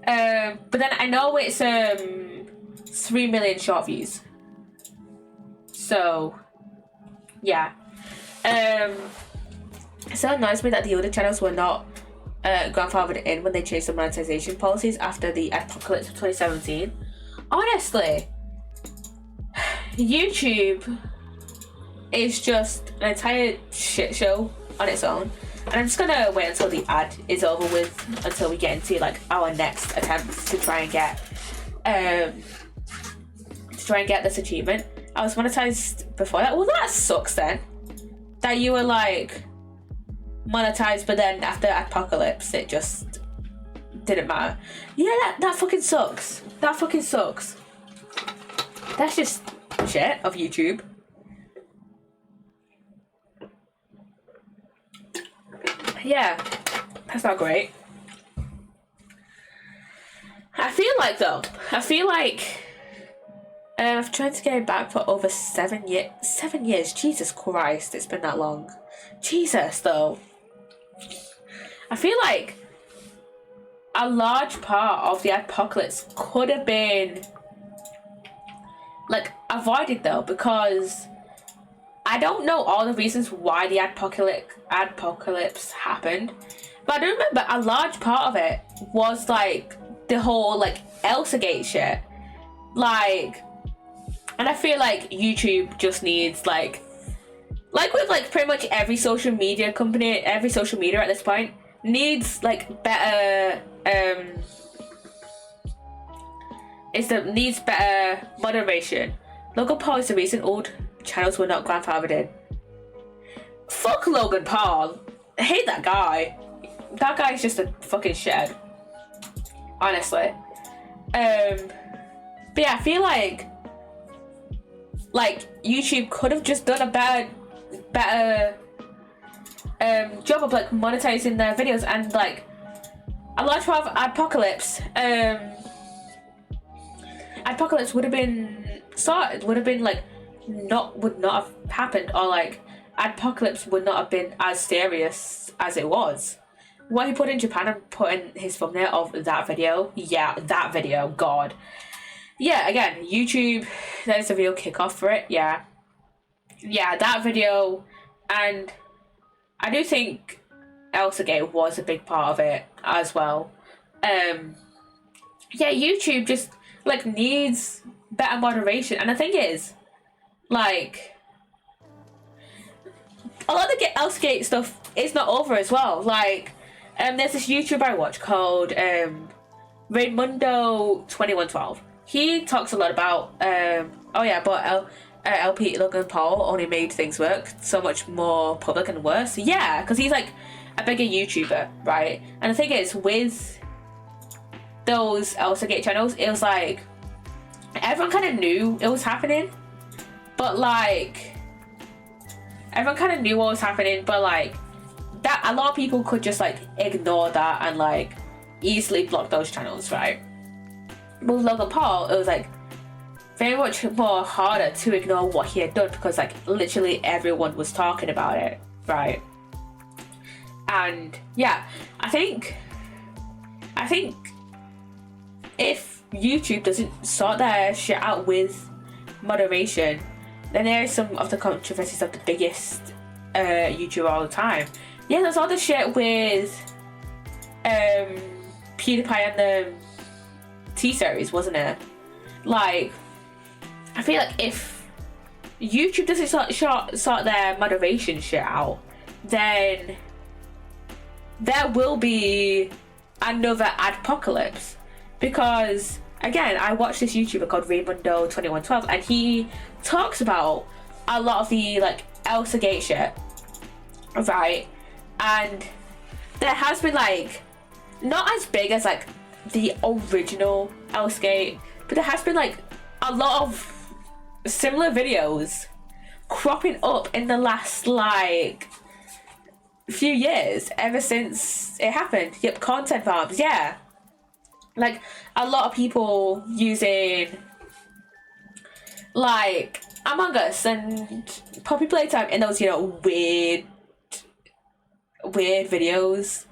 But then I know it's 3 million short views. So yeah. It so annoys me that the other channels were not grandfathered in when they changed the monetization policies after the apocalypse of 2017. Honestly, YouTube is just an entire shit show on its own. And I'm just gonna wait until the ad is over with, until we get into like our next attempt to try and get this achievement. I was monetized before that. Well, that sucks then. That you were like monetized, but then after apocalypse it just didn't matter. Yeah, that fucking sucks. That fucking sucks. That's just shit of YouTube. Yeah, that's not great. I feel like I've tried to get it back for over 7 years. 7 years, Jesus Christ, it's been that long. Jesus, though. I feel like a large part of the apocalypse could have been like avoided though, because I don't know all the reasons why the apocalypse happened, but I do remember a large part of it was like the whole like Elsagate shit, like, and I feel like YouTube just needs like with like pretty much every social media company, every social media at this point needs like better needs better moderation. Logan Paul is the reason old channels were not grandfathered in. Fuck Logan Paul. I hate that guy. That guy is just a fucking shithead. Honestly. But yeah, I feel like YouTube could have just done a better job of like monetizing their videos, and like a large part of apocalypse would have been sorted, would have been like would not have happened, or like apocalypse would not have been as serious as it was. What he put in Japan and put in his thumbnail of that video, yeah, that video, God. Yeah, again, YouTube, there's a real kickoff for it, yeah. Yeah, that video, and I do think Elsagate was a big part of it as well. Yeah, YouTube just like needs better moderation, and the thing is, like, a lot of the Elsagate stuff is not over as well. Like, there's this YouTuber I watch called Raymundo 2112. He talks a lot about LP Logan Paul only made things work so much more public and worse. Yeah, because he's like a bigger YouTuber, right? And the thing is, with those Elsagate channels, it was like everyone kind of knew it was happening, but like everyone kind of knew what was happening, but like that a lot of people could just like ignore that and like easily block those channels, right? With Logan Paul, it was like very much more harder to ignore what he had done, because like literally everyone was talking about it, right? And yeah, I think if YouTube doesn't sort their shit out with moderation, then there is some of the controversies of the biggest YouTuber all the time. Yeah, there's all the shit with PewDiePie and the T-Series, wasn't it? Like, I feel like if YouTube doesn't sort their moderation shit out, then there will be another apocalypse. Because again, I watched this YouTuber called Raymundo 2112, and he talks about a lot of the like Elsagate shit, right? And there has been like not as big as like the original Elsagate, but there has been like a lot of similar videos cropping up in the last like few years, ever since it happened. Yep, content farms, yeah. Like a lot of people using like Among Us and Poppy Playtime in those, you know, weird videos.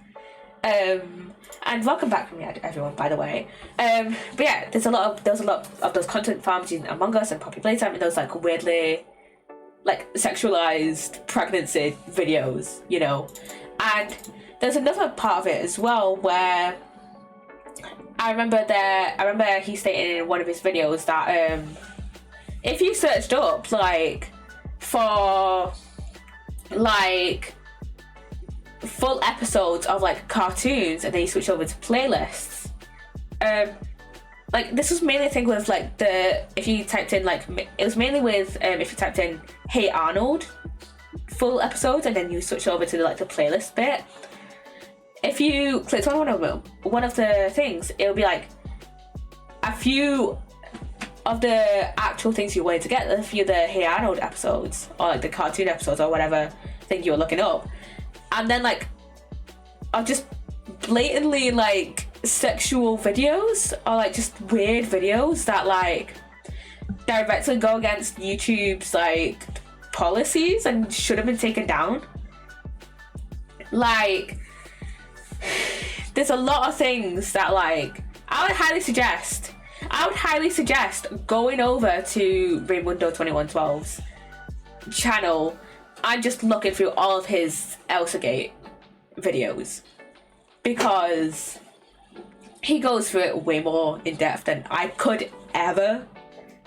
And welcome back from me, everyone, by the way. But yeah, there was a lot of those content farms using Among Us and Poppy Playtime, and those like weirdly like sexualized pregnancy videos, you know. And there's another part of it as well where I remember he stated in one of his videos that if you searched up like for like full episodes of like cartoons and then you switch over to playlists, like this was mainly a thing with like if you typed in like it was mainly with if you typed in Hey Arnold full episodes and then you switch over to like the playlist bit. If you clicked on one of the things, it would be like a few of the actual things you wanted to get, a few of the Hey Arnold episodes or like the cartoon episodes or whatever thing you were looking up, and then like are just blatantly like sexual videos or like just weird videos that like directly go against YouTube's like policies and should have been taken down. Like there's a lot of things that like I would highly suggest going over to Raymundo 2112's channel and just looking through all of his Elsagate videos, because he goes through it way more in depth than I could ever.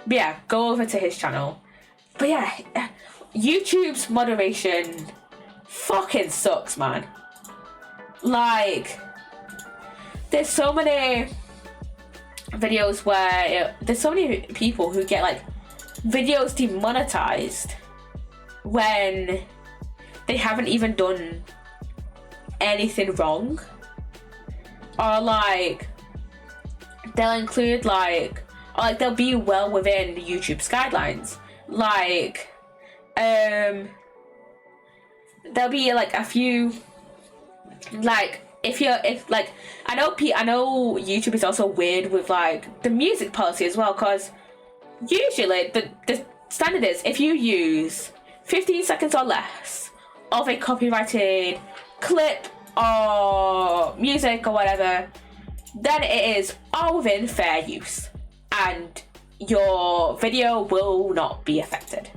But yeah, go over to his channel. But yeah, YouTube's moderation fucking sucks, man. Like, there's so many videos where there's so many people who get like videos demonetized when they haven't even done anything wrong, or like they'll include like, or like they'll be well within YouTube's guidelines. Like there'll be like a few, like if like I know YouTube is also weird with like the music policy as well, because usually the standard is if you use 15 seconds or less of a copyrighted clip or music or whatever, then it is all within fair use and your video will not be affected.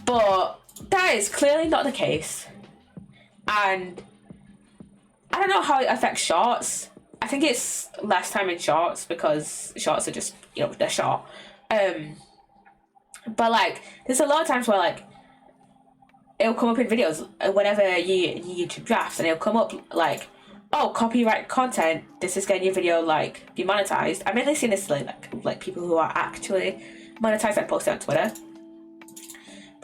But that is clearly not the case, and I don't know how it affects shorts. I think it's less time in shorts because shorts are just, you know, they're short. But like there's a lot of times where like it'll come up in videos whenever you YouTube drafts, and it'll come up like, oh, copyright content, this is getting your video like demonetized. I've mainly seen this like people who are actually monetized and post it on Twitter,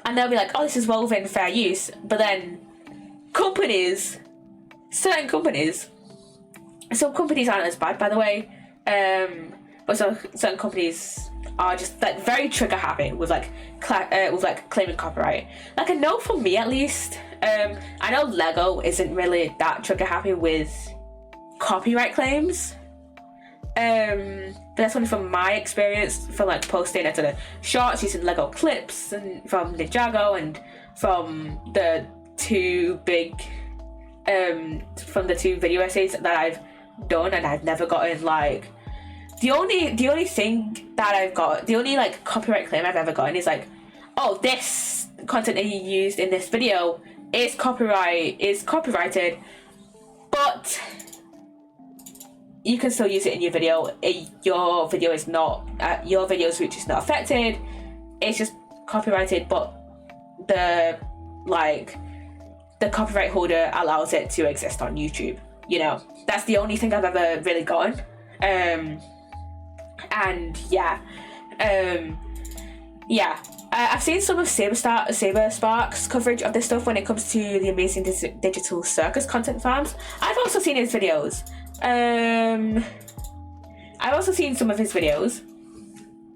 and they'll be like, oh, this is well within fair use. But then certain companies, some companies aren't as bad, by the way, but certain companies are just like very trigger happy with like claiming copyright. Like I know for me at least, I know Lego isn't really that trigger happy with copyright claims, but that's only from my experience from like posting it to the shorts using Lego clips and from Ninjago and from the two video essays that I've done, and I've never gotten like the only thing that I've got, the only like copyright claim I've ever gotten is like, oh, this content that you used in this video is copyrighted, but you can still use it in your video. Your video's reach is not affected. It's just copyrighted, but the copyright holder allows it to exist on YouTube. You know, that's the only thing I've ever really gotten. And yeah, I've seen some of Saber Spark's coverage of this stuff when it comes to the Amazing Digital Circus content farms. I've also seen his videos. I've also seen some of his videos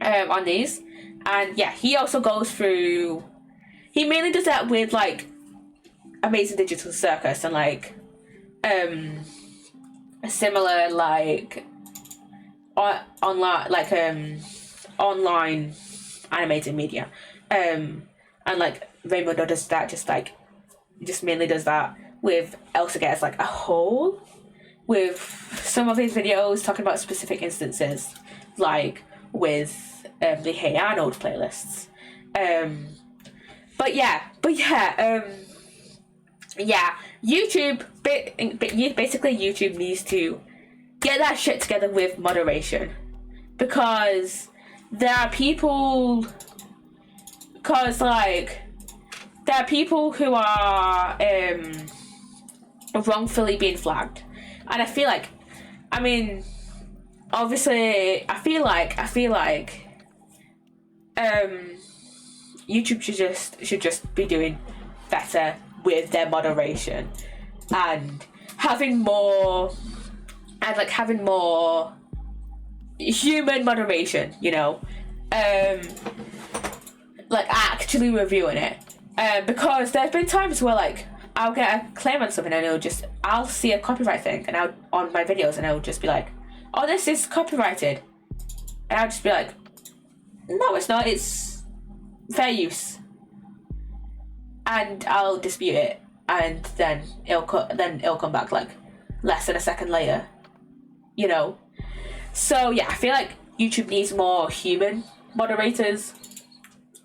on these, and yeah, he also goes through. He mainly does that with like Amazing Digital Circus and like similar like online animated media, and like Raymundo does that just mainly does that with Elsagate as like a whole. with some of his videos talking about specific instances, like with the Hey Arnold playlists. But yeah, YouTube, basically YouTube needs to get that shit together with moderation, because there are people who are wrongfully being flagged, and I feel like, I mean, obviously, I feel like YouTube should just be doing better with their moderation, and having more human moderation, you know, like actually reviewing it, because there's been times where like I'll get a claim on something and I'll see a copyright thing and on my videos, and I'll just be like, oh, this is copyrighted, and I'll just be like, no, it's not, it's fair use, and I'll dispute it, and then it'll come back like less than a second later, you know. So yeah, I feel like YouTube needs more human moderators.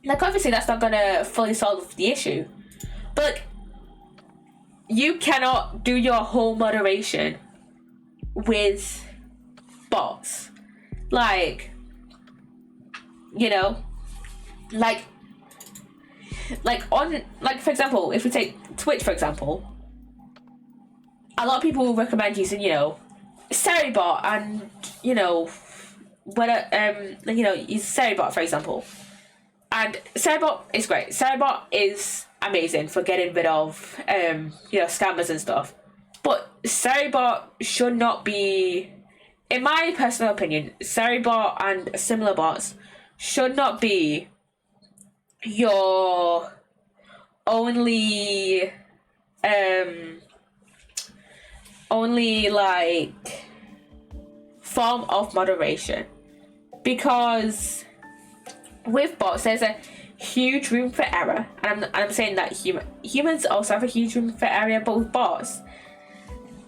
Like, obviously that's not gonna fully solve the issue, but like, you cannot do your whole moderation with bots. Like, you know, like for example, if we take Twitch for example, a lot of people will recommend using, you know, Seribot, and you know, use Seribot for example. And Seribot is great. Seribot is amazing for getting rid of, scammers and stuff. But Seribot should not be, in my personal opinion, Seribot and similar bots should not be your only like form of moderation, because with bots there's a huge room for error, and I'm saying that humans also have a huge room for error, but with bots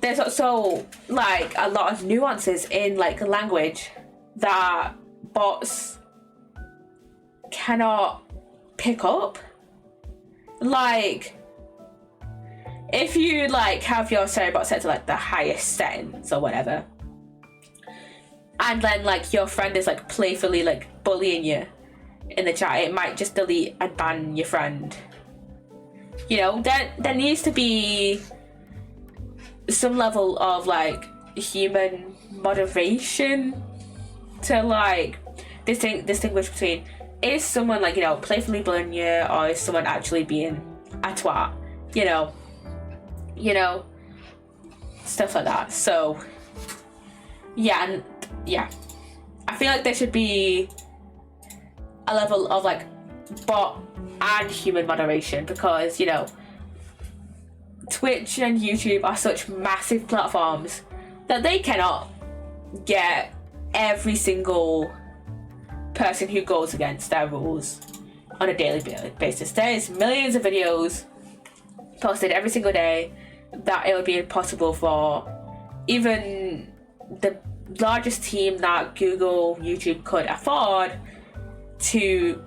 there's also like a lot of nuances in like language that bots cannot pick up. Like, if you like have your Seribot set to like the highest settings or whatever, and then like your friend is like playfully like bullying you in the chat, it might just delete and ban your friend. You know, there needs to be some level of like human moderation to like distinguish between, is someone like, you know, playfully bullying you, or is someone actually being a twat, you know, stuff like that. So yeah, I feel like there should be a level of like bot and human moderation, because, you know, Twitch and YouTube are such massive platforms that they cannot get every single person who goes against their rules on a daily basis. There is millions of videos posted every single day that it would be impossible for even the largest team that Google, YouTube could afford to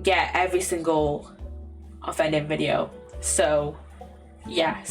get every single offending video. So yeah.